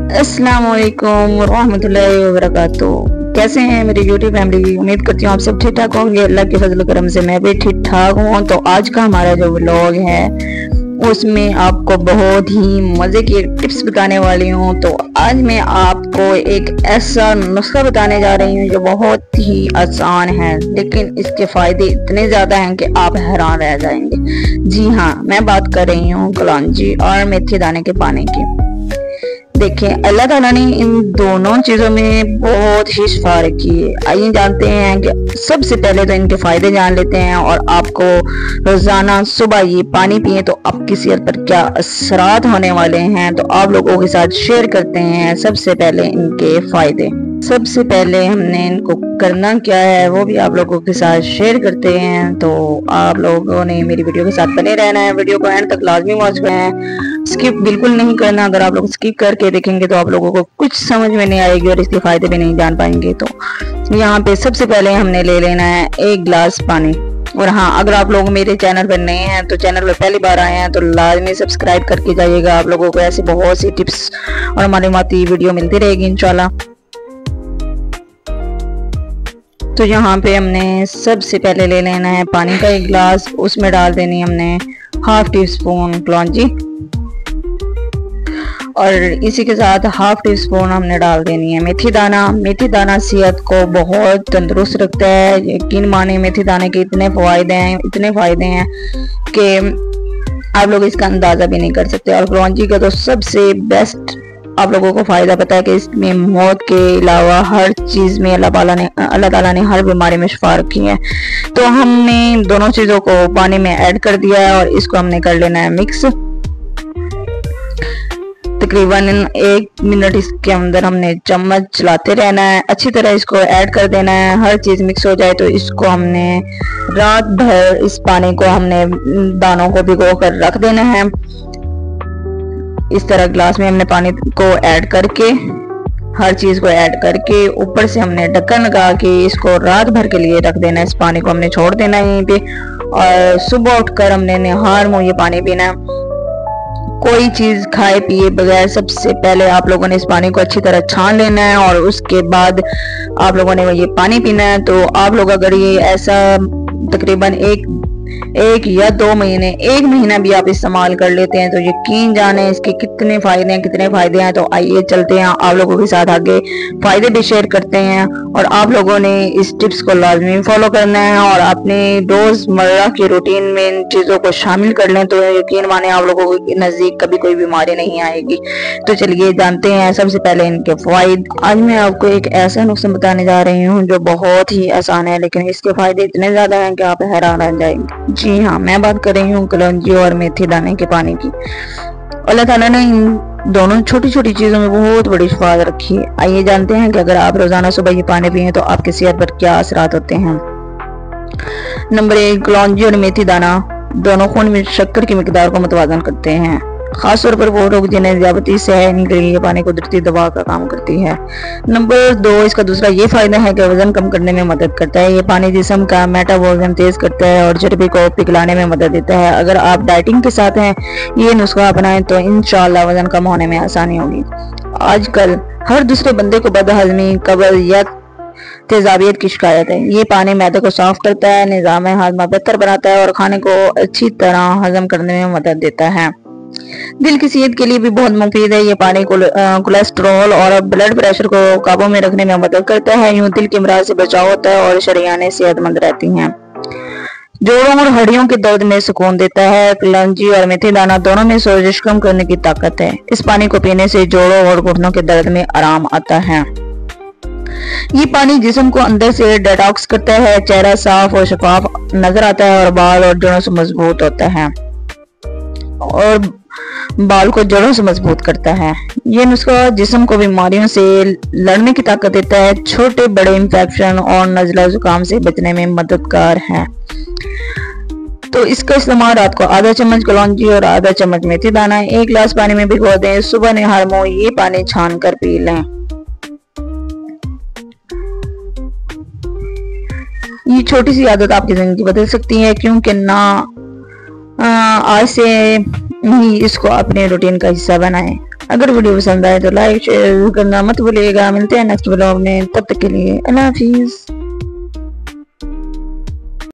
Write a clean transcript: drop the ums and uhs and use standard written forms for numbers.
अस्सलाम वालेकुम रहमतुल्लाहि व बरकातुहू। कैसे हैं मेरी यूट्यूब फैमिली? उम्मीद करती हूँ आप सब ठीक ठाक होंगे। अल्लाह के फजल करम से मैं भी ठीक ठाक हूँ। तो आज का हमारा जो व्लॉग है उसमें आपको बहुत ही मज़े की टिप्स बताने वाली हूँ। तो आज मैं आपको एक ऐसा नुस्खा बताने जा रही हूँ जो बहुत ही आसान है, लेकिन इसके फ़ायदे इतने ज़्यादा हैं कि आप हैरान रह जाएंगे। जी हाँ, मैं बात कर रही हूँ कलौंजी और मेथी दाने के पानी की। देखिए, अल्लाह ताला ने इन दोनों चीजों में बहुत ही शिफा रखी है। आइए जानते हैं कि सबसे पहले तो इनके फायदे जान लेते हैं और आपको रोजाना सुबह ये पानी पिए तो आपकी सेहत पर क्या असरात होने वाले हैं तो आप लोगों के साथ शेयर करते हैं। सबसे पहले इनके फायदे। सबसे पहले हमने इनको करना क्या है वो भी आप लोगों के साथ शेयर करते हैं। तो आप लोगों ने मेरी वीडियो के साथ बने रहना है, वीडियो को एंड तक लाजमी वॉच करें, स्किप बिल्कुल नहीं करना। अगर आप लोग स्किप करके देखेंगे तो आप लोगों को कुछ समझ में नहीं आएगी और इसके फायदे भी नहीं जान पाएंगे। तो यहाँ पे सबसे पहले हमने ले लेना है 1 गिलास पानी। और हाँ, अगर आप लोग मेरे चैनल पर नए हैं तो चैनल पर पहली बार आए हैं तो लाजमी सब्सक्राइब करके जाइएगा। आप लोगों को ऐसी बहुत सी टिप्स और मालूमाती वीडियो मिलती रहेगी इंशाल्लाह। तो यहाँ पे हमने सबसे पहले ले लेना है पानी का 1 गिलास। उसमें डाल देनी हमने ½ टीस्पून कलौंजी और इसी के साथ ½ टीस्पून हमने डाल देनी है मेथी दाना। मेथी दाना सेहत को बहुत तंदुरुस्त रखता है। यकीन माने मेथी दाने के इतने फायदे हैं कि आप लोग इसका अंदाजा भी नहीं कर सकते। और कलौंजी का तो सबसे बेस्ट आप लोगों को फायदा पता है कि इसमें मौत के अलावा हर चीज में अल्लाह ताला ने हर बीमारी में शिफा रखी है। तो हमने दोनों चीजों को पानी में ऐड कर दिया है और इसको हमने कर लेना है मिक्स। तकरीबन 1 मिनट इसके अंदर हमने चम्मच चलाते रहना है, अच्छी तरह इसको ऐड कर देना है। हर चीज मिक्स हो जाए तो इसको हमने रात भर इस पानी को हमने दानों को भिगो कर रख देना है। इस तरह गिलास में हमने पानी को ऐड करके हर चीज को ऐड करके ऊपर से हमने ढक्कन लगा के इसको रात भर के लिए रख देना है। इस पानी को हमने छोड़ देना है यहीं पे और सुबह उठकर हमने निहार मुंह ये पानी पीना है। कोई चीज खाए पिए बगैर सबसे पहले आप लोगों ने इस पानी को अच्छी तरह छान लेना है और उसके बाद आप लोगों ने ये पानी पीना है। तो आप लोग अगर ये ऐसा तकरीबन एक या 2 महीने, 1 महीना भी आप इस्तेमाल कर लेते हैं तो यकीन जाने इसके कितने फायदे हैं। तो आइए चलते हैं आप लोगों के साथ आगे फायदे भी शेयर करते हैं और आप लोगों ने इस टिप्स को लाजमी फॉलो करना है और अपने रोजमर्रा की रूटीन में इन चीजों को शामिल कर लें तो यकीन माने आप लोगों के नजदीक कभी कोई बीमारी नहीं आएगी। तो चलिए जानते हैं सबसे पहले इनके फायदे। आज मैं आपको एक ऐसा नुस्खा बताने जा रही हूँ जो बहुत ही आसान है, लेकिन इसके फायदे इतने ज्यादा हैं कि आप हैरान रह जाएंगे। जी हाँ, मैं बात कर रही हूँ कलौंजी और मेथी दाने के पानी की। अल्लाह ताला ने इन दोनों छोटी छोटी चीजों में बहुत बड़ी शिफा रखी है। आइए जानते हैं कि अगर आप रोजाना सुबह ये पानी पिए तो आपकी सेहत पर क्या असरात होते हैं। नंबर 1, कलौंजी और मेथी दाना दोनों खून में शक्कर की मिकदार को मुतवाजन करते हैं, खासतौर पर वो लोग जिन्हें ज़ियादती से है इनके लिए ये पानी कुदरती दवा का काम करती है। नंबर 2, इसका दूसरा ये फायदा है कि वजन कम करने में मदद करता है। ये पानी जिस्म का मेटाबॉलिज्म तेज करता है और चर्बी को पिघलाने में मदद देता है। अगर आप डाइटिंग के साथ हैं ये नुस्खा अपनाएं तो इंशाल्लाह वजन कम होने में आसानी होगी। आजकल हर दूसरे बंदे को बदहजमी, कब्ज या तेजाबियत की शिकायत है। ये पानी मैदे को साफ करता है, निज़ाम हाजमा बेहतर बनाता है और खाने को अच्छी तरह हजम करने में मदद देता है। दिल की सेहत के लिए भी बहुत मुफीद है। ये पानी कोलेस्ट्रॉल और ब्लड प्रेशर को काबू में रखने में मदद करता है। यूं दिल के अमराज से बचाव होता है और शरीयानें सेहतमंद रहती हैं। जोड़ों और हड्डियों के दर्द में सुकून देता है। कलौंजी और मेथी दाना दोनों में सोजिश कम करने की ताकत है। इस पानी को पीने से जोड़ों और घुटनों के दर्द में आराम आता है। ये पानी जिस्म को अंदर से डिटॉक्स करता है, चेहरा साफ और शफाफ नजर आता है और बाल और जड़ों से मजबूत होता है और बाल को जड़ों से मजबूत करता है। ये नुस्खा जिस्म को बीमारियों से लड़ने की ताकत देता है, छोटे बड़े इंफेक्शन और नज़ला जुकाम से बचने में मददगार है। तो इसका इस्तेमाल रात को आधा चम्मच कलौंजी और आधा चम्मच मेथी दाना 1 गिलास पानी में भिगो दें। सुबह निहार मुंह ये पानी छान कर पी लें। ये छोटी सी आदत आपकी जिंदगी बदल सकती है, क्योंकि ना आज से ही इसको अपने रूटीन का हिस्सा बनाएं। अगर वीडियो पसंद आए तो लाइक शेयर करना मत भूलिएगा। मिलते हैं नेक्स्ट ब्लॉग में, तब तक के लिए अल्लाह हाफिज।